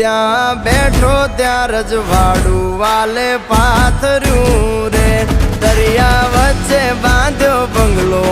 જ્યાં બેઠો ત્યાં રજવાડું વાલે પાથર્યું રે, દરિયા વચ્ચે બાંધ્યો બંગલો